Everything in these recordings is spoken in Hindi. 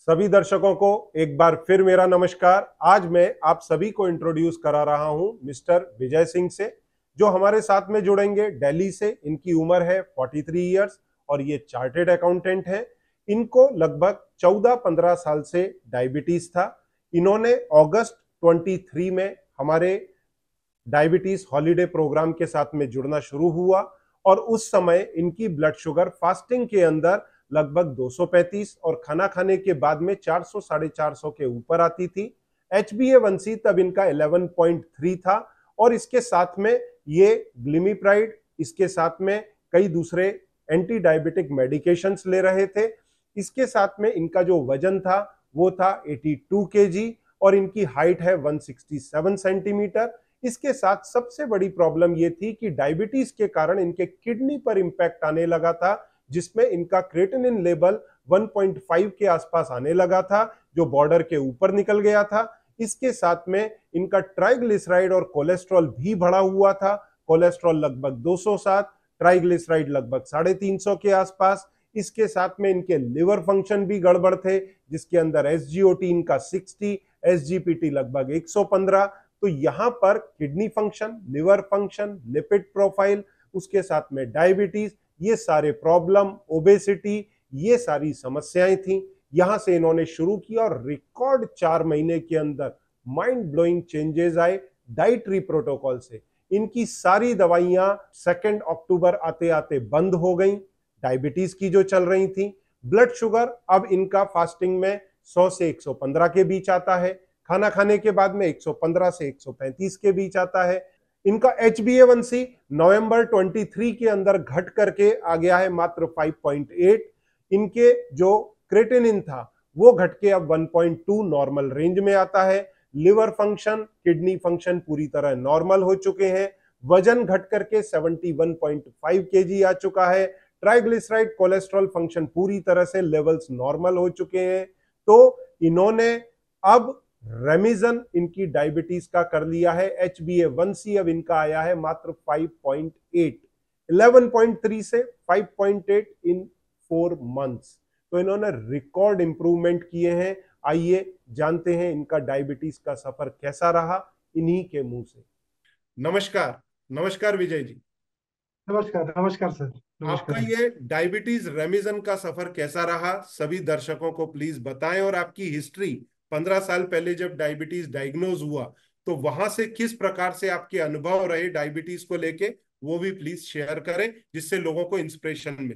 सभी दर्शकों को एक बार फिर मेरा नमस्कार। आज मैं आप सभी को इंट्रोड्यूस करा रहा हूं मिस्टर विजय सिंह से, जो हमारे साथ में जुड़ेंगे दिल्ली से। इनकी उम्र है 43 इयर्स और ये चार्टेड अकाउंटेंट हैं। इनको लगभग 14-15 साल से डायबिटीज था। इन्होंने अगस्त 23 में हमारे डायबिटीज हॉलीडे प्रोग्राम के साथ में जुड़ना शुरू हुआ और उस समय इनकी ब्लड शुगर फास्टिंग के अंदर लगभग 235 और खाना खाने के बाद में 400 450 के ऊपर आती थी। HbA1c तब इनका 11.3 था और इसके साथ में ये ग्लिमिप्राइड, इसके साथ में कई दूसरे एंटी डायबिटिक मेडिकेशंस ले रहे थे। इसके साथ में इनका जो वजन था वो था 82 kg और इनकी हाइट है 167 सेंटीमीटर। इसके साथ सबसे बड़ी प्रॉब्लम ये थी कि डायबिटीज के कारण इनके किडनी पर इंपैक्ट आने लगा था, जिसमें इनका क्रेटिनिन लेवल 1.5 के आसपास आने लगा था, जो बॉर्डर के ऊपर निकल गया था। इसके साथ में इनका ट्राइग्लिसराइड और कोलेस्ट्रॉल भी बढ़ा हुआ था। कोलेस्ट्रॉल लगभग 207, ट्राइग्लिसराइड लगभग 350 के आसपास। इसके साथ में इनके लिवर फंक्शन भी गड़बड़ थे, जिसके अंदर एसजीओटी इनका 60, एसजीपीटी लगभग 115। तो यहां पर kidney function, liver function, lipid profile, उसके साथ में डायबिटीज, ये सारे प्रॉब्लम, ओबेसिटी, ये सारी समस्याएं थी। यहां से इन्होंने शुरू किया और रिकॉर्ड 4 महीने के अंदर माइंड ब्लोइंग चेंजेस आए डाइटरी प्रोटोकॉल से। इनकी सारी दवाइयां 2 अक्टूबर आते आते बंद हो गई, डायबिटीज की जो चल रही थी। ब्लड शुगर अब इनका फास्टिंग में 100 से 115 के बीच आता है, खाना खाने के बाद में 115 से 135 के बीच आता है। इनका HbA1c नवंबर 23 के अंदर घट करके आ गया है मात्र 5.8। इनके जो क्रेटिनिन था वो घट के अब 1.2 नॉर्मल रेंज में आता है। लिवर फंक्शन, किडनी फंक्शन पूरी तरह नॉर्मल हो चुके हैं। वजन घट करके 71.5 kg आ चुका है। ट्राइग्लिसराइड, कोलेस्ट्रॉल फंक्शन पूरी तरह से लेवल्स नॉर्मल हो चुके हैं। तो इन्होंने अब रेमिजन इनकी डायबिटीज का कर लिया है। HbA1c अब इनका आया है मात्र 5.8, 11.3 से 5.8 इन 4 मंथ्स। तो इन्होंने रिकॉर्ड इंप्रूवमेंट किए हैं। आइए जानते हैं इनका डायबिटीज का सफर कैसा रहा इन्हीं के मुंह से। नमस्कार। नमस्कार विजय जी। नमस्कार नमस्कार सर। आपका नमस्कार। ये डायबिटीज रेमिजन का सफर कैसा रहा, सभी दर्शकों को प्लीज बताएं। और आपकी हिस्ट्री, 15 साल पहले जब डायबिटीज डायग्नोज हुआ तो वहां से किस प्रकार से आपके अनुभव रहे डायबिटीज को लेके, वो भी प्लीज शेयर करें, जिससे लोगों को इंस्पिरेशन मिले।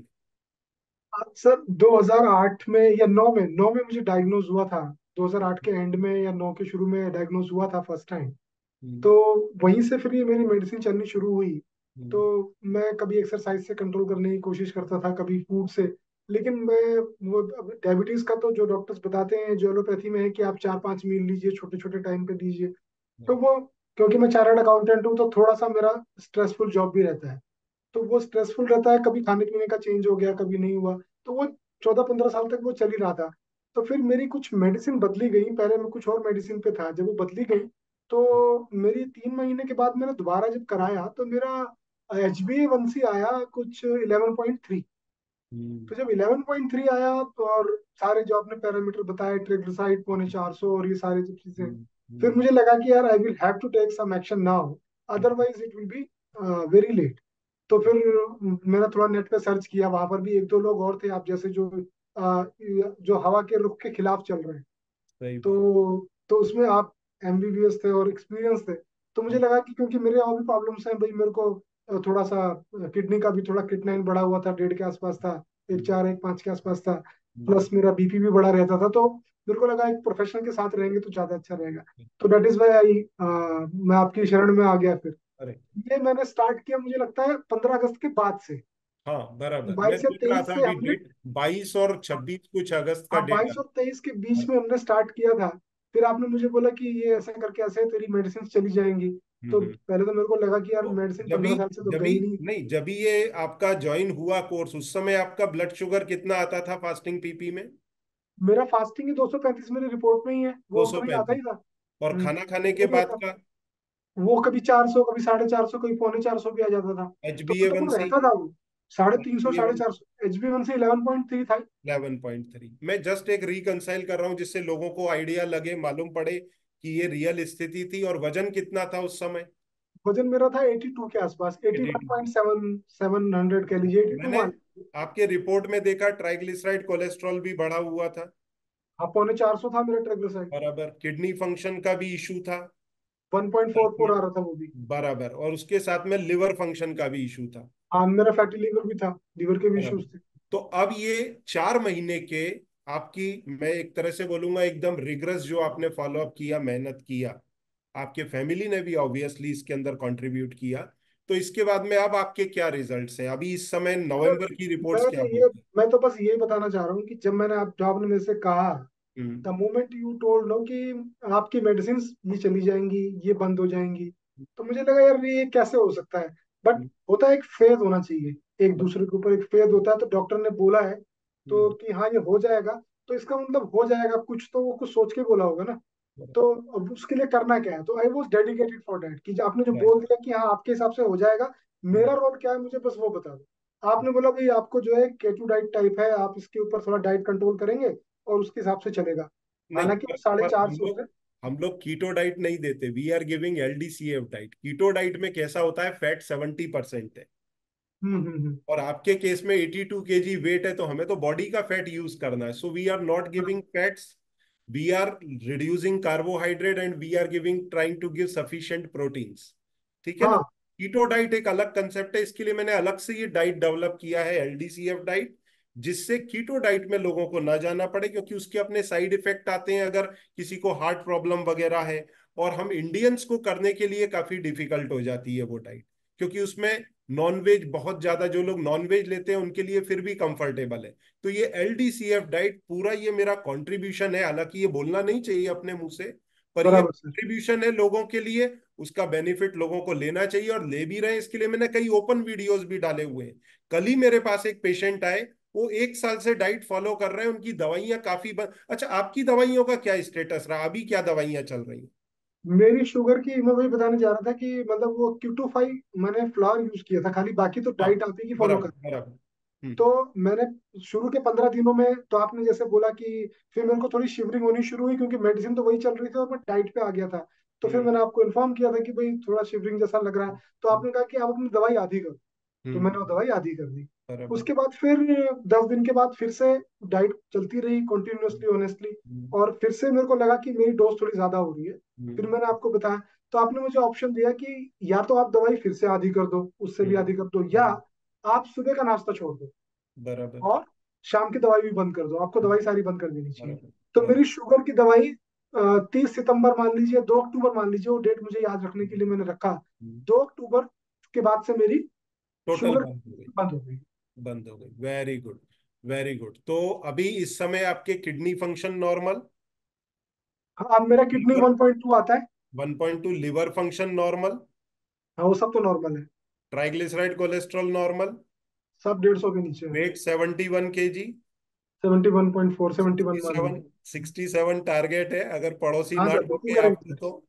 सर 2008 में या 9 में मुझे डायग्नोज हुआ था। 2008 के एंड में या 9 के शुरू में डायग्नोज हुआ था फर्स्ट टाइम। हम्म, तो वहीं से फिर ये मेरी मेडिसिन चलनी शुरू हुई। तो हम्म, मैं कभी एक्सरसाइज से कंट्रोल करने की कोशिश करता था, कभी फूड से। लेकिन मैं वो डायबिटीज का तो जो डॉक्टर्स बताते हैं जो एलोपैथी में है कि आप 4-5 मील लीजिए, छोटे छोटे टाइम पे लीजिए। तो वो, क्योंकि मैं चार्टर्ड अकाउंटेंट हूँ तो थोड़ा सा मेरा स्ट्रेसफुल जॉब भी रहता है। तो वो स्ट्रेसफुल रहता है, कभी खाने पीने का चेंज हो गया, कभी नहीं हुआ। तो वो 14-15 साल तक वो चल ही रहा था। तो फिर मेरी कुछ मेडिसिन बदली गई, पहले मैं कुछ और मेडिसिन पे था, जब वो बदली गई तो मेरी 3 महीने के बाद मैंने दोबारा जब कराया तो मेरा HbA1c आया कुछ 11.3। हम्म, तो जब 11.3 आया तो और सारे जो आपने पैरामीटर बताए, ट्रिग्लिसराइड 450 और ये सारी जो चीजें, हम्म, फिर हम्म, मुझे लगा कि यार I will have to take some action now, otherwise it will be very late. तो फिर मैंने थोड़ा नेट पे सर्च किया, वहां पर भी एक दो लोग और थे आप जैसे जो जो हवा के रुख के खिलाफ चल रहे हैं। सही बात। तो उसमें आप MBBS थे और एक्सपीरियंस थे। तो मुझे लगा कि क्योंकि मेरे और भी प्रॉब्लम्स हैं भाई, मेरे को थोड़ा सा किडनी का भी, थोड़ा किडनाइन बढ़ा हुआ था, 1.5 के आसपास था, 1.4 1.5 के आसपास था। प्लस मेरा BP भी बढ़ा रहता था। तो मेरे को लगा एक प्रोफेशनल के साथ रहेंगे तो ज्यादा अच्छा रहेगा। तो दैट इज वाई आई, मैं आपकी शरण में आ गया फिर। अरे ये मैंने स्टार्ट किया मुझे लगता है 15 अगस्त के बाद से। हाँ, बराबर। मैं 22 या देख रहा 23 था से अभी हमने, डेट, 22 और 26 कुछ अगस्त का हाँ डेट 22 और 23 के बीच में हमने स्टार्ट किया था। फिर आपने मुझे बोला कि ये ऐसा करके ऐसे तेरी मेडिसिन चली जाएंगी। तो है। पहले तो मेरे को लगा कि यार तो मेडिसिन जब भी 15 साल से तो जब भी गई नहीं। नहीं, जब भी ये आपका ज्वाइन हुआ कोर्स, उस समय आपका ब्लड शुगर कितना आता था फास्टिंग पीपी में? मेरा फास्टिंग ही 235 मेरी रिपोर्ट में ही है, वो ऊपर ही आता 235। ही था। और खाना खाने के वो भी बाद आता, का? वो कभी 400, कभी 450, कभी 450, कभी 450 भी आ जाता था। एच तो बी ए मतलब वन वो सी रहता था वो। 350, 450, HbA1c 11.3 था। 11.3। मैं जस्ट एक रिकंसाइल कर रहा हूँ जिससे लोगों को आइडिया लगे, मालूम पड़े कि ये रियल स्थिति थी। और वजन कितना था उस समय? वजन मेरा था 82 के आसपास, 81.7, 700 कह लीजिए, 82 मैंने मान लीजिए। आपके रिपोर्ट में देखा ट्राइग्लिसराइड कोलेस्ट्रॉल भी बढ़ा हुआ था। हाँ, पौने 400 था मेरा ट्रिग्लिसराइड। बराबर। किडनी फंक्शन का भी इशू था। 1.44 आ रहा था वो भी। बराबर। और उसके साथ में लिवर फंक्शन का भी इशू था। हाँ, मेरा फैटी लीवर भी था, लीवर के भी बराबर। इश्यूज थे। तो अब ये 4 महीने के आपकी, मैं एक तरह से बोलूंगा एकदम रिग्रेस जो आपने फॉलोअप किया, मेहनत किया, आपके फैमिली ने भी ऑब्वियसली इसके अंदर कंट्रीब्यूट किया। तो इसके बाद में अब आपके क्या रिजल्ट्स हैं अभी इस समय, नवंबर की रिपोर्ट्स क्या बोलती मैं तो बस यही बताना चाह रहा हूँ कि जब मैंने आप, जब आपने मेरे से कहा, हैं? The moment you told no कि आपकी मेडिसिन ये चली जाएंगी, ये बंद हो जाएंगी, तो मुझे लगा यार ये कैसे हो सकता है। बट होता है, एक फेज होना चाहिए, एक दूसरे के ऊपर एक फेज होता है। तो डॉक्टर ने बोला है तो कि हाँ ये हो जाएगा, तो इसका मतलब हो जाएगा, कुछ तो वो कुछ सोच के बोला होगा ना। तो अब उसके लिए करना क्या है, तो I was dedicated for that कि आपने जो बोल दिया कि हाँ आपके हिसाब से हो जाएगा, मेरा रोल क्या है मुझे बस वो बता दो। आपने बोला भाई आपको जो है केटो डाइट टाइप है, आप इसके ऊपर थोड़ा डाइट कंट्रोल करेंगे और उसके हिसाब से चलेगा। नहीं, हालांकि वो साढ़े पर चार हम सौ लोग से हम लोग कीटो डाइट नहीं देते, we are giving LDCF diet. Keto diet में कैसा होता है, फैट 70% है। हम्म। और आपके केस में 82 kg वेट है, तो हमें तो बॉडी का फैट यूज करना है। So we are not giving fats, we are reducing carbohydrate and we are giving, trying to give sufficient proteins. ठीक है ना? हाँ कीटो डाइट एक अलग कंसेप्ट है, इसके लिए मैंने अलग से ये डाइट डेवलप किया है, एलडीसीएफ डाइट, जिससे कीटो डाइट में लोगों को ना जाना पड़े, क्योंकि उसके अपने साइड इफेक्ट आते हैं अगर किसी को हार्ट प्रॉब्लम वगैरह है। और हम इंडियंस को करने के लिए काफी डिफिकल्ट हो जाती है वो डाइट, क्योंकि उसमें नॉनवेज बहुत ज्यादा, जो लोग नॉनवेज लेते हैं उनके लिए फिर भी कंफर्टेबल है। तो ये एलडीसीएफ डाइट पूरा ये मेरा कंट्रीब्यूशन है, हालांकि ये बोलना नहीं चाहिए अपने मुंह से, पर ये बराबर सर। कंट्रीब्यूशन है लोगों के लिए। उसका बेनिफिट लोगों को लेना चाहिए और ले भी रहे हैं। इसके लिए मैंने कई ओपन वीडियोस भी डाले हुए हैं। कल ही मेरे पास एक पेशेंट आए, वो 1 साल से डाइट फॉलो कर रहे हैं, उनकी दवाइयां काफी अच्छा, आपकी दवाइयों का क्या स्टेटस रहा, अभी क्या दवाइयां चल रही हैं? मेरी शुगर की, मैं वही बताने जा रहा था कि मतलब वो Q25 मैंने फ्लावर यूज किया था खाली, बाकी तो हाँ, डाइट आप ही की फॉलो बराबर कर। बराबर। तो मैंने शुरू के 15 दिनों में, तो आपने जैसे बोला कि फिर मेरे को थोड़ी शिवरिंग होनी शुरू हुई, क्योंकि मेडिसिन तो वही चल रही थी और मैं डाइट पे आ गया था। तो फिर हम्म मैंने आपको इन्फॉर्म किया था कि भाई थोड़ा शिवरिंग जैसा लग रहा है। तो हम्म आपने कहा कि आप अपनी दवाई आधी करो। तो मैंने वो हम्म, दवाई आधी कर दी। बराबर। उसके बाद फिर 10 दिन के बाद फिर से डाइट चलती रही कंटिन्यूअसली, ऑनेस्टली। हम्म और फिर से मेरे को लगा कि मेरी डोज थोड़ी ज्यादा हो रही है। फिर हम्म मैंने आपको बताया, तो आपने मुझे ऑप्शन दिया कि या तो आप दवाई फिर से आधी कर दो, उससे भी हम्म, आधी कर दो, या हम्म, आप सुबह का नाश्ता छोड़ दो बराबर और शाम की दवाई भी बंद कर दो, आपको दवाई सारी बंद कर देनी चाहिए। बराबर तो बराबर। मेरी शुगर की दवाई 30 सितंबर मान लीजिए, 2 अक्टूबर मान लीजिए, वो डेट मुझे याद रखने के लिए मैंने रखा। 2 अक्टूबर के बाद से मेरी टोटल शुगर बंद हो गई। बंद हो गई। बंद हो गई, वेरी गुड। Very good. तो अभी इस समय आपके किडनी फंक्शन नॉर्मल, हाँ, अब मेरा किडनी लीवर 1.2 आता है। 1.2, लिवर फंक्शन नॉर्मल, हाँ, वो सब तो नॉर्मल है। ट्राइग्लिसराइड कोलेस्ट्रॉल नॉर्मल, सब 150 के नीचे है। वेट 71 kg, 71.4, 71 मान 67, लीजिए। 67 टारगेट है, अगर पड़ोसी हाँ ना सर, बिल्कुल टोके करेक्ट आपको है। तो।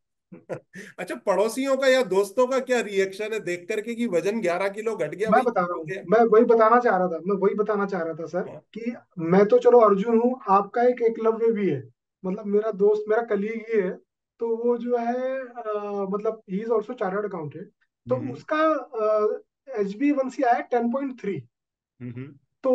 अच्छा, पड़ोसियों का या दोस्तों का क्या रिएक्शन है देख करके कि वजन 11 किलो घट गया मैं भाई, बता क्या रहा हो हूँ, गया? मैं वही बताना चाह रहा था, मैं वही बताना चाह रहा था सर, हाँ, कि मैं तो चलो अर्जुन हूँ, आपका एक एकलव्य भी है। मतलब मेरा दोस्त, मेरा कलीग ही है। तो वो जो है मतलब he is also chartered accountant. तो हम्म उसका HbA1c आया 10.3। हम्म तो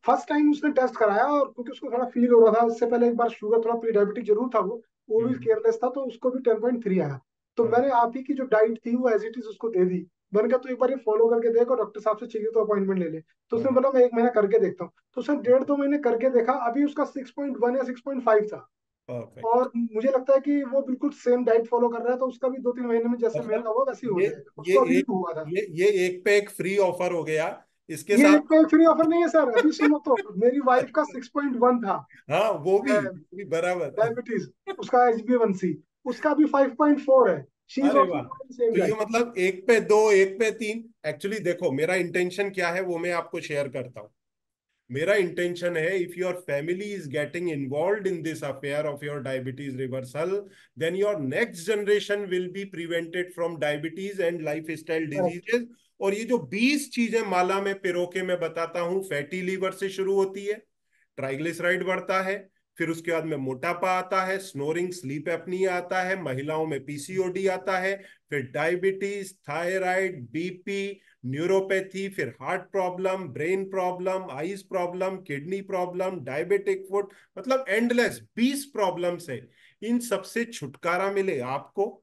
फर्स्ट टाइम उसने टेस्ट कराया, और क्योंकि उसको थोड़ा फील हो रहा था, इससे पहले एक बार शुगर, थोड़ा प्री डायबिटिक जरूर था वो भी हम्म, केयरलेस था, तो उसको भी 10.3 आया। तो हाँ, मैंने आप ही की जो डाइट थी वो एज इट इज उसको दे दी। मैंने कहा तो एक बार ये फॉलो करके देखो, डॉक्टर साहब से चाहिए तो अपॉइंटमेंट ले ले। तो उसने हाँ, बोला मैं 1 महीना करके देखता हूँ। तो उसने 1.5-2 महीने करके देखा, अभी उसका 6.1 या 6.5 था। परफेक्ट। और मुझे लगता है कि वो बिल्कुल सेम डाइट फॉलो कर रहा है, तो उसका भी 2-3 महीने में जैसे मेरा मतलब हुआ वैसे ही हो ये जाएगा, ये उसको अभी एक भी हुआ था। ये एक पे एक फ्री ऑफर हो गया इसके ये साथ। एक पे फ्री ऑफर नहीं है सर, अभी सुनो तो। मेरी वाइफ का 6.1 था हाँ, वो भी बराबर। डायबिटीज, उसका HbA1c, उसका भी 5.4 है। शी इज अरे ऑल्सो वाह। फॉलोइंग सेम तो ये डाइट। मतलब एक पे दो, एक पे तीन। एक्चुअली देखो, मेरा इंटेंशन क्या है वो मैं आपको शेयर करता हूँ। मेरा इंटेंशन है, if your family is getting involve in this affair of your diabetes reversal, then your next generation will be prevented from diabetes and life style diseases. और ये जो 20 चीजें माला में पिरो के मैं बताता हूं, फैटी लीवर से शुरू होती है, ट्राइग्लिसराइड बढ़ता है, फिर उसके बाद में मोटापा आता है, स्नोरिंग स्लीप एपनिया आता है, महिलाओं में पीसीओडी आता है, फिर डायबिटीज, थायराइड, बीपी, न्यूरोपैथी, फिर heart problem, brain problem, eyes problem, kidney problem, diabetic foot, मतलब एंडलेस 20 प्रॉब्लम्स है। इन सबसे छुटकारा मिले आपको,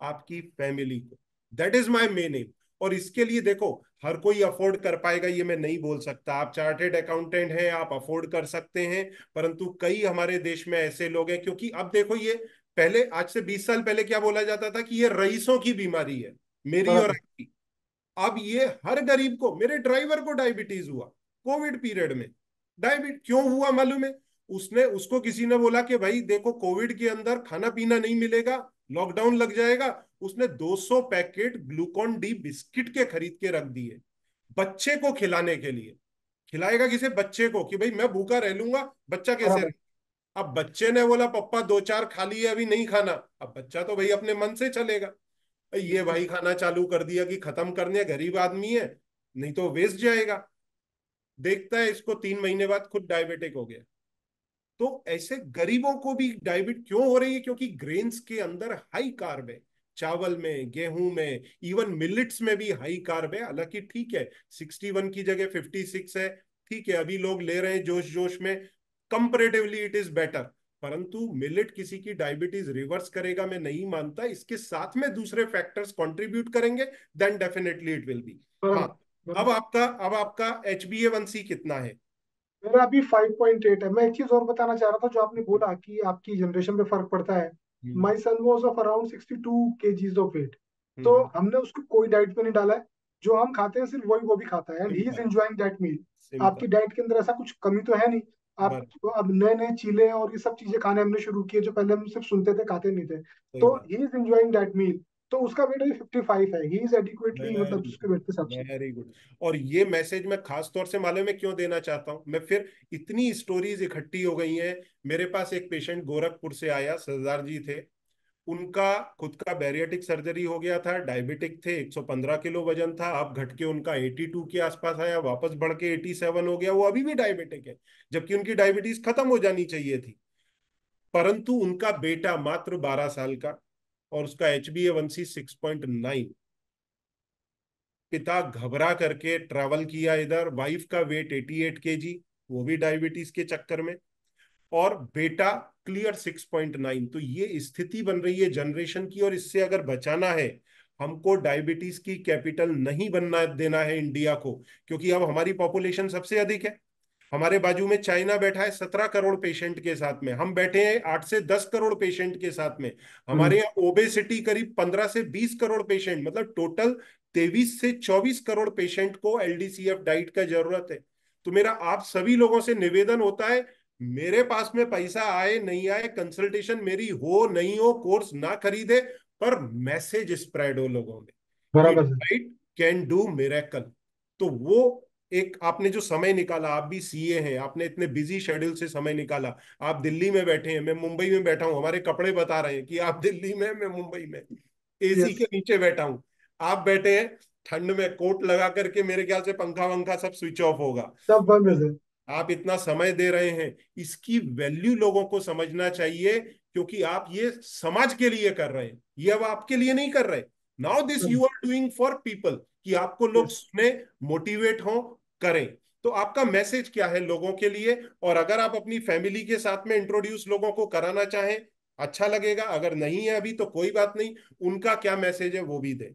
आपकी फैमिली को। That is my main M. और इसके लिए देखो, हर कोई अफोर्ड कर पाएगा ये मैं नहीं बोल सकता, आप चार्टेड अकाउंटेंट हैं, आप अफोर्ड कर सकते हैं, परंतु कई हमारे देश में ऐसे लोग हैं, क्योंकि अब देखो ये, पहले आज से 20 साल पहले क्या बोला जाता था कि ये रईसों की बीमारी है, मेरी और बराबर। आपकी। अब ये हर गरीब को, मेरे ड्राइवर को डायबिटीज हुआ कोविड पीरियड में। डायबिट क्यों हुआ मालूम है? उसने, उसको किसी ने बोला कि भाई देखो कोविड के अंदर खाना पीना नहीं मिलेगा, लॉकडाउन लग जाएगा। उसने 200 पैकेट ग्लूकॉन डी बिस्किट के खरीद के रख दिए बच्चे को खिलाने के लिए। खिलाएगा किसे? बच्चे को, कि भाई मैं भूखा रह लूंगा, बच्चा कैसे बराबर। रहे? अब बच्चे ने बोला पप्पा दो चार खा लिए अभी नहीं खाना, अब बच्चा तो भाई अपने मन से चलेगा, ये बिल्कुल। भाई खाना चालू कर दिया कि खत्म करने, गरीब आदमी है, नहीं तो वेस्ट जाएगा। देखता है इसको 3 महीने बाद खुद डायबिटिक हो गया। तो ऐसे गरीबों को भी डायबिट क्यों हो रही है? क्योंकि ग्रेन्स के अंदर हाई कार्ब है, चावल में, गेहूं में, इवन मिलेट्स में भी हाई कार्ब है। हालांकि ठीक है, 61 की जगह 56 है, ठीक है, अभी लोग ले रहे हैं जोश जोश में, कंपेरेटिवली इट इज बेटर। परंतु मिलेट किसी की डायबिटीज रिवर्स करेगा मैं नहीं मानता, इसके साथ में दूसरे फैक्टर्स कंट्रीब्यूट करेंगे, then definitely it will be. हाँ, बराबर। अब बराबर। आपका, अब आपका HbA1c कितना है? मेरा अभी 5.8 है। मैं एक चीज और बताना चाह रहा था, जो आपने बोला कि आपकी जनरेशन पे फर्क पड़ता है। हम्म। My son was of around 62 kgs of weight. तो हम्म। हमने उसको कोई डाइट पे नहीं डाला है। जो हम खाते हैं सिर्फ वही वो भी खाता है, and he is simple, enjoying that meal. Simple. आपकी डाइट के अंदर ऐसा कुछ कमी तो है नहीं। आप बर अब नए नए चीले और ये सब चीजें खाने हमने शुरू किए, जो पहले हम सिर्फ सुनते थे, खाते नहीं थे। सही तो बात। He is enjoying that meal. तो उसका वेट अभी 55 है। ही इज एडिक्वेटली, मतलब वेरी उसके गुड, वेट के हिसाब से। Very good. और ये मैसेज मैं खास तौर से मालूम है क्यों देना चाहता हूं मैं, फिर इतनी स्टोरीज इकट्ठी हो गई हैं। मेरे पास एक पेशेंट गोरखपुर से आया, सरदार जी थे, उनका खुद का बैरियाटिक सर्जरी हो गया था, डायबिटिक थे, 115 किलो वजन था, अब घट के उनका 82 के आसपास आया, वापस बढ़ के 87 हो गया, वो अभी भी डायबिटिक है, जबकि उनकी डायबिटीज खत्म हो जानी चाहिए थी। परंतु उनका बेटा मात्र 12 साल का, और उसका HbA1c 6.9। पिता घबरा करके ट्रैवल किया इधर, वाइफ का वेट 88 kg, वो भी डायबिटीज के चक्कर में, और बेटा क्लियर 6.9। तो ये स्थिति बन रही है जनरेशन की, और इससे अगर बचाना है, हमको डायबिटीज की कैपिटल नहीं बनना देना है इंडिया को, क्योंकि अब हमारी पॉपुलेशन सबसे अधिक है। हमारे बाजू में चाइना बैठा है 17 करोड़ पेशेंट के साथ में, हम बैठे हैं 8 से 10 करोड़ पेशेंट के साथ में। हम्म। हमारे यहाँ ओबेसिटी करीब 15 से 20 करोड़ पेशेंट, मतलब टोटल 23 से 24 करोड़ पेशेंट को LDCF डाइट का जरूरत है। तो मेरा आप सभी लोगों से निवेदन होता है, मेरे पास में पैसा आए नहीं आए, कंसल्टेशन मेरी हो नहीं हो, कोर्स ना खरीदे, पर मैसेज स्प्रेड हो लोगों में कि बराबर है। Diet can do miracle. तो वो एक आपने जो समय निकाला, आप भी CA हैं, आपने इतने बिजी शेड्यूल से समय निकाला, आप दिल्ली में बैठे हैं, मैं मुंबई में बैठा हूं, हमारे कपड़े बता रहे हैं कि आप दिल्ली में, मैं मुंबई में AC यस। के नीचे बैठा हूं, आप बैठे हैं ठंड में कोट लगा करके, मेरे ख्याल से पंखा वंखा सब स्विच ऑफ होगा। सब बंद तो है। आप इतना समय दे रहे हैं, इसकी वैल्यू लोगों को समझना चाहिए, क्योंकि आप ये समाज के लिए कर रहे हैं, ये अब आपके लिए नहीं कर रहे। Now this sir. You are doing for people, कि आपको लोग यस। सुने, मोटिवेट हो, करें। तो आपका मैसेज क्या है लोगों के लिए? और अगर आप अपनी फैमिली के साथ में इंट्रोड्यूस लोगों को कराना चाहें, अच्छा लगेगा, अगर नहीं है अभी तो कोई बात नहीं, उनका क्या मैसेज है वो भी दें।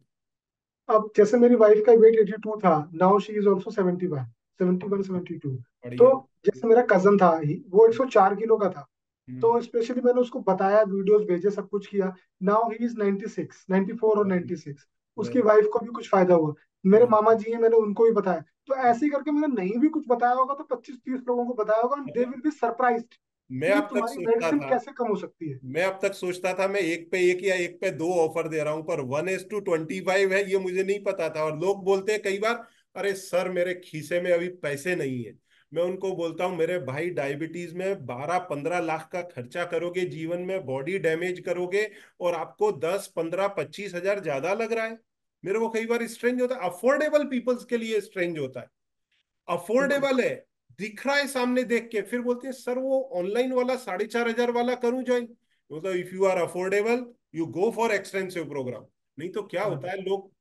अब जैसे मेरी वाइफ का वेट 82 था, नाउ शी इज ऑल्सो 71, 72। तो बढ़िया। जैसे मेरा कजन था, वो 104 किलो का था। हम्म। तो स्पेशली मैंने उसको बताया, वीडियोस भेजे, सब कुछ किया। नाउ ही इज 96, 94 और 96। उसकी वेरी वाइफ को भी कुछ फायदा हुआ। मेरे वेरी। मामा जी हैं, मैंने उनको भी बताया। तो ऐसे ही करके मैंने नहीं भी कुछ बताया होगा तो 25-30 लोगों को बताया होगा, दे विल बी सरप्राइज्ड मैं कि अब तक तुम्हारी सोचता मेडिसिन था कैसे कम हो सकती है। मैं अब तक सोचता था मैं एक पे एक या एक पे दो ऑफर दे रहा हूं, पर 1:25 है, ये मुझे नहीं पता था। और लोग बोलते हैं कई बार, अरे सर मेरे खीसे में अभी पैसे नहीं है। मैं उनको बोलता हूं, मेरे भाई डायबिटीज में 12-15 लाख का खर्चा करोगे, जीवन में बॉडी डैमेज करोगे, और आपको 10-15-25 हजार ज्यादा लग रहा है। मेरे को कई बार स्ट्रेंज होता है, अफोर्डेबल पीपल्स के लिए स्ट्रेंज होता है। बिल्कुल। अफोर्डेबल है, दिख रहा है सामने देख के, फिर बोलते हैं सर वो ऑनलाइन वाला 4,500 वाला करूं ज्वाइन। मतलब if you are affordable you go for extensive programme. नहीं तो क्या होता है, लोग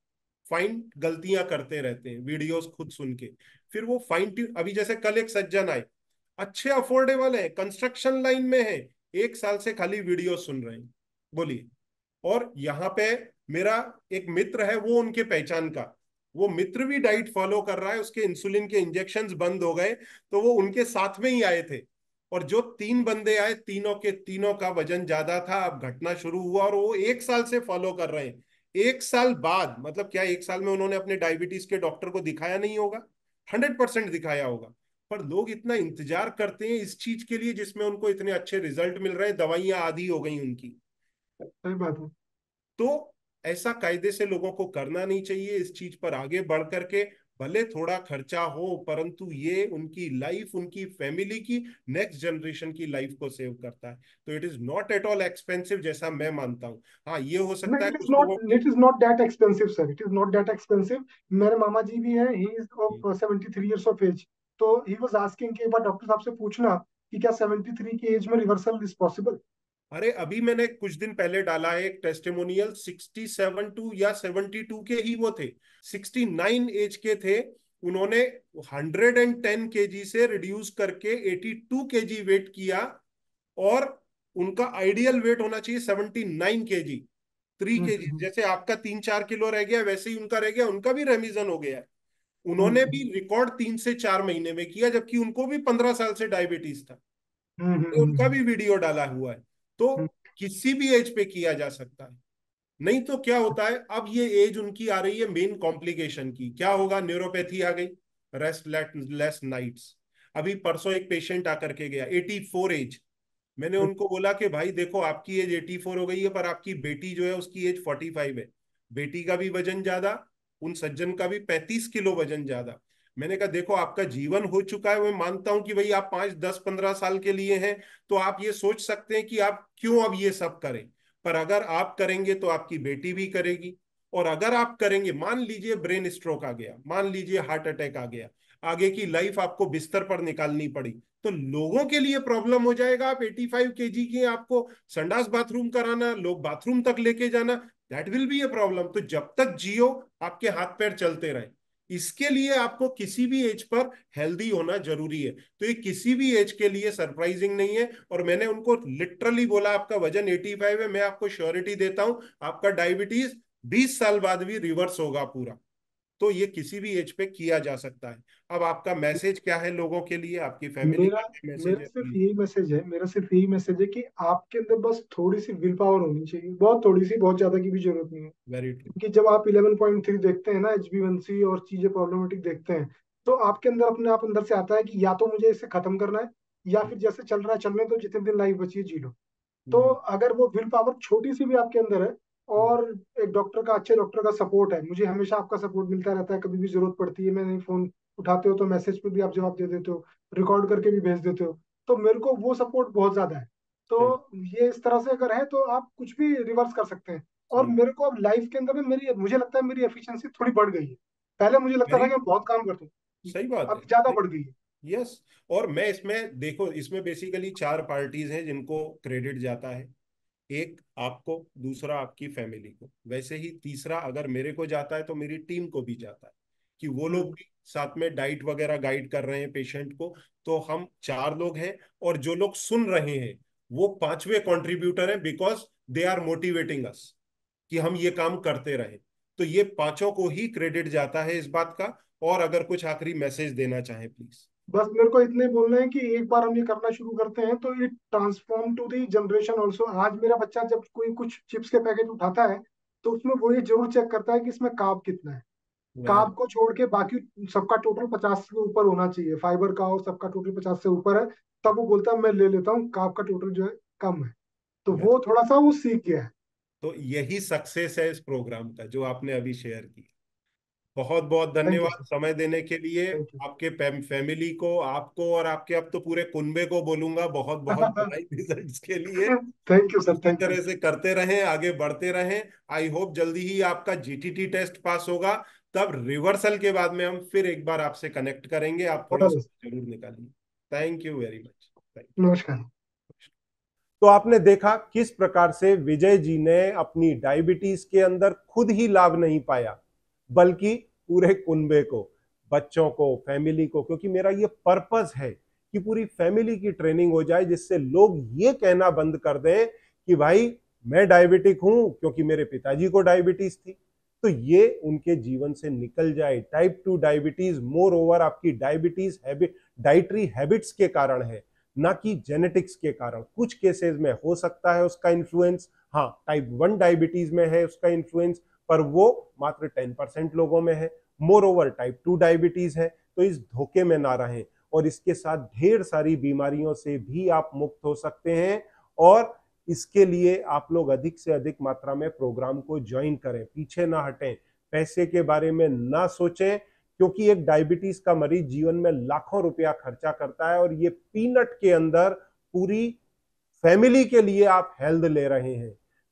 फाइन गलतियां करते रहते हैं वीडियोस खुद सुन के, फिर वो फाइन ट्यून। अभी जैसे कल एक सज्जन आए, अच्छे अफोर्डेबल है, कंस्ट्रक्शन लाइन में है, 1 साल से खाली वीडियो सुन रहे हैं, बोलिए। और यहाँ पे मेरा एक मित्र है, वो उनके पहचान का, वो मित्र भी डाइट फॉलो कर रहा है, उसके इंसुलिन के इंजेक्शंस बंद हो गए, तो वो उनके साथ में ही आए थे। और जो 3 बंदे आए, तीनों के तीनों का वजन ज्यादा था, अब घटना शुरू हुआ, और वो 1 साल से फॉलो कर रहे हैं। 1 साल बाद, मतलब क्या 1 साल में उन्होंने अपने डायबिटीज के डॉक्टर को दिखाया नहीं होगा? 100% दिखाया होगा। पर लोग इतना इंतजार करते हैं इस चीज के लिए जिसमें उनको इतने अच्छे रिजल्ट मिल रहे हैं, दवाइयां आधी हो गई उनकी। सही बात है। तो ऐसा कायदे से लोगों को करना नहीं चाहिए, इस चीज पर आगे बढ़ करके, भले थोड़ा खर्चा हो परंतु ये उनकी लाइफ, उनकी फैमिली की, नेक्स्ट जनरेशन की लाइफ को सेव करता है। तो it is not at all expensive जैसा मैं मानता हूँ। हाँ, ये हो सकता नहीं, है कुछ लोगों की। It is not that expensive sir, it is not that expensive. मेरे मामा जी भी हैं, he is of 73 years of age. तो ही वाज आस्किंग कि एक बार डॉक्टर साहब से पूछना कि क्या 73 की एज में रिवर्सल इज पॉसिबल। अरे अभी मैंने कुछ दिन पहले डाला है एक टेस्टिमोनियल, 67 या 72 के ही वो थे, 69 एज के थे। उन्होंने 110 kg से रिड्यूस करके 82 kg वेट किया, और उनका आइडियल वेट होना चाहिए 79 kg। 3 kg, हम्म। जैसे आपका 3-4 किलो रह गया वैसे ही उनका रह गया, उनका भी रेमिजन हो गया है। उन्होंने हम्म। भी रिकॉर्ड 3 से 4 महीने में किया, जबकि उनको भी 15 साल से डायबिटीज था। हम्म। उनका भी वीडियो डाला हुआ है। तो हम्म। किसी भी एज पे किया जा सकता है। नहीं तो क्या होता है, अब ये एज उनकी आ रही है मेन कॉम्प्लिकेशन की, क्या होगा, न्यूरोपैथी आ गई, रेस्ट लेस नाइट्स। अभी परसों एक पेशेंट आकर के गया, 84 एज। मैंने उनको बोला कि भाई देखो, आपकी एज 84 हो गई है, पर आपकी बेटी जो है उसकी एज 45 है। बेटी का भी वजन ज्यादा, उन सज्जन का भी 35 किलो वजन ज्यादा। मैंने कहा देखो, आपका जीवन हो चुका है, मैं मानता हूं कि भाई आप 5, 10, 15 साल के लिए हैं, तो आप ये सोच सकते हैं कि आप क्यों अब ये सब करें। पर अगर आप करेंगे तो आपकी बेटी भी करेगी। और अगर आप करेंगे, मान लीजिए ब्रेन स्ट्रोक आ गया, मान लीजिए हार्ट अटैक आ गया, आगे की लाइफ आपको बिस्तर पर निकालनी पड़ी, तो लोगों के लिए प्रॉब्लम हो जाएगा। आप 85 kg की, आपको संडास बाथरूम कराना, लोग बाथरूम तक लेके जाना, that will be a problem. तो जब तक जियो, आपके हाथ पैर चलते रहे। इसके लिए आपको किसी भी एज पर हेल्दी होना जरूरी है। तो ये किसी भी एज के लिए सरप्राइजिंग नहीं है। और मैंने उनको लिटरली बोला, आपका वजन 85 है, मैं आपको श्योरिटी देता हूं आपका डायबिटीज 20 साल बाद भी रिवर्स होगा पूरा। तो ये किसी भी एज पे किया जा सकता है। अब आपका मैसेज क्या है लोगों के लिए, आपकी फैमिली मेरा का क्या मैसेज मेरा है, सिर्फ प्लीज। यही मैसेज है, मेरा सिर्फ यही मैसेज है कि आपके अंदर बस थोड़ी सी विल पावर होनी चाहिए, बहुत थोड़ी सी, बहुत ज्यादा की भी जरूरत नहीं है। Very true. क्योंकि जब आप 11.3 देखते हैं ना, HbA1c और चीजें प्रॉब्लमेटिक देखते हैं, तो आपके अंदर अपने आप अंदर से आता है कि या तो मुझे इसे खत्म करना है, या फिर जैसे चल रहा है चलने दो, जितने दिन लाइफ बची है जी लो। तो अगर वो विल पावर छोटी सी भी आपके अंदर है, और एक डॉक्टर का, अच्छे डॉक्टर का सपोर्ट है, मुझे हमेशा आपका सपोर्ट मिलता रहता है, कभी भी जरूरत पड़ती है, मैं नहीं फोन उठाते हो तो मैसेज पे भी आप जवाब दे देते हो, रिकॉर्ड करके भी भेज देते हो, तो मेरे को वो सपोर्ट बहुत ज्यादा है। तो सही। ये इस तरह से अगर है तो आप कुछ भी रिवर्स कर सकते हैं। और सही। मेरे को अब लाइफ के अंदर में मेरी, मुझे लगता है मेरी एफिशिएंसी थोड़ी बढ़ गई है। पहले मुझे लगता था वेरी कि मैं गुड। बहुत काम करता हूँ, सही बात अब ज्यादा है। बढ़ गई है। यस। और मैं इसमें देखो, इसमें बेसिकली 4 पार्टीज हैं जिनको क्रेडिट जाता है। एक आपको, दूसरा आपकी फैमिली को, वैसे ही तीसरा अगर मेरे को जाता है तो मेरी टीम को भी जाता है, कि वो लोग हम्म। भी साथ में डाइट वगैरह गाइड कर रहे हैं पेशेंट को। तो हम 4 लोग हैं, और जो लोग सुन रहे हैं वो 5वें कंट्रीब्यूटर हैं, because they are motivating us कि हम ये काम करते रहे। तो ये पांचों को ही क्रेडिट जाता है इस बात का। और अगर कुछ आखिरी मैसेज देना चाहें, प्लीज। बस मेरे को इतने बोलना है कि एक बार हम ये करना शुरू करते हैं तो it transform to the generation also. आज मेरा बच्चा जब कोई कुछ चिप्स के पैकेट उठाता है, तो उसमें वो ये जरूर चेक करता है कि इसमें कार्ब कितना है। वेरी। कार्ब को छोड़ के बाकी सबका टोटल 50 से ऊपर होना चाहिए, फाइबर का, और सबका टोटल 50 से ऊपर है, तब वो बोलता है मैं ले लेता हूँ, कार्ब का टोटल जो है कम है। तो वो थोड़ा सा वो सीख गया है। तो यही सक्सेस है इस प्रोग्राम का जो आपने अभी शेयर की। बहुत बहुत थैंक यू धन्यवाद सर। समय देने के लिए। Thank you. आपके फैमिली को, आपको और आपके अब तो पूरे कुनबे को बोलूंगा, बहुत बहुत बधाई रिजल्ट्स के लिए। थैंक यू सर, इसी थैंक यू। तरह से करते रहें, आगे बढ़ते रहें। आई होप जल्दी ही आपका जीटीटी टेस्ट पास होगा। तब रिवर्सल के बाद में हम फिर एक बार आपसे कनेक्ट करेंगे, आप थोड़ा बता समय जरूर निकालिए। Thank you very much. Thank you. नमस्कार। तो आपने देखा किस प्रकार से विजय जी ने अपनी डायबिटीज के अंदर खुद ही लाभ नहीं पाया, बल्कि पूरे कुनबे को, बच्चों को, फैमिली को, क्योंकि मेरा ये पर्पस है कि पूरी फैमिली की ट्रेनिंग हो जाए, जिससे लोग ये कहना बंद कर दें कि भाई मैं डायबिटिक हूं क्योंकि मेरे पिताजी को डायबिटीज थी। तो ये उनके जीवन से निकल जाए। टाइप 2 डायबिटीज मोर ओवर आपकी डायबिटीज हैबिट, डाइटरी हैबिट्स के कारण है, ना कि जेनेटिक्स के कारण। कुछ केसेस में हो सकता है उसका इन्फ्लुएंस, हाँ टाइप 1 डायबिटीज में है उसका इन्फ्लुएंस, पर वो मात्र 10% लोगों में है। मोर ओवर टाइप 2 डायबिटीज है, तो इस धोखे में ना रहें, और इसके साथ ढेर सारी बीमारियों से भी आप मुक्त हो सकते हैं। और इसके लिए आप लोग अधिक से अधिक मात्रा में प्रोग्राम को ज्वाइन करें, पीछे ना हटें, पैसे के बारे में ना सोचें, क्योंकि एक डायबिटीज का मरीज जीवन में लाखों रुपया खर्चा करता है, और ये पीनट के अंदर पूरी फैमिली के लिए आप हेल्थ ले रहे हैं।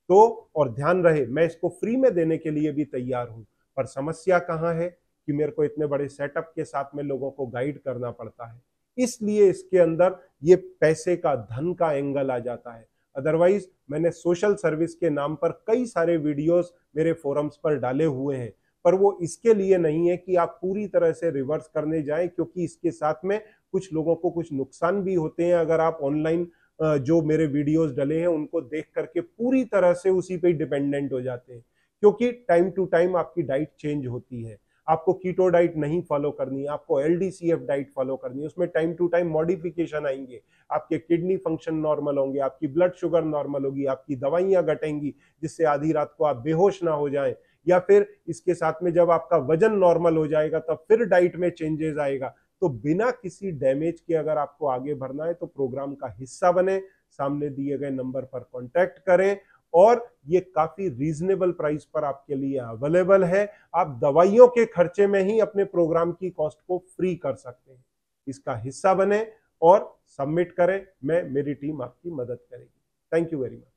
तो और ध्यान रहे, मैं इसको फ्री में देने के लिए भी तैयार हूं, पर समस्या कहां है कि मेरे को इतने बड़े सेटअप के साथ में लोगों को गाइड करना पड़ता है, इसलिए इसके अंदर ये पैसे का, धन का एंगल आ जाता है। अदरवाइज मैंने सोशल सर्विस के नाम पर कई सारे वीडियोस मेरे फोरम्स पर डाले हुए हैं, पर वो इसके लिए नहीं है कि आप पूरी तरह से रिवर्स करने जाएं, क्योंकि इसके साथ में कुछ लोगों को कुछ नुकसान भी होते हैं अगर आप ऑनलाइन जो मेरे वीडियोस डले हैं उनको देख करके पूरी तरह से उसी पे डिपेंडेंट हो जाते हैं। क्योंकि टाइम टू टाइम आपकी डाइट चेंज होती है। आपको कीटो डाइट नहीं फॉलो करनी है, आपको एलडीसीएफ डाइट फॉलो करनी है, उसमें टाइम टू टाइम मॉडिफिकेशन आएंगे। आपके किडनी फंक्शन नॉर्मल होंगे, आपकी ब्लड शुगर नॉर्मल होगी, आपकी दवाइयां घटेंगी, जिससे आधी रात को आप बेहोश ना हो जाएं, या फिर इसके साथ में जब आपका वजन नॉर्मल हो जाएगा तब फिर डाइट में चेंजेस आएगा। तो बिना किसी डैमेज के अगर आपको आगे बढ़ना है तो प्रोग्राम का हिस्सा बने, सामने दिए गए नंबर पर कांटेक्ट करें, और ये काफी रीजनेबल प्राइस पर आपके लिए अवेलेबल है। आप दवाइयों के खर्चे में ही अपने प्रोग्राम की कॉस्ट को फ्री कर सकते हैं। इसका हिस्सा बने और सबमिट करें, मेरी टीम आपकी मदद करेगी। Thank you very much.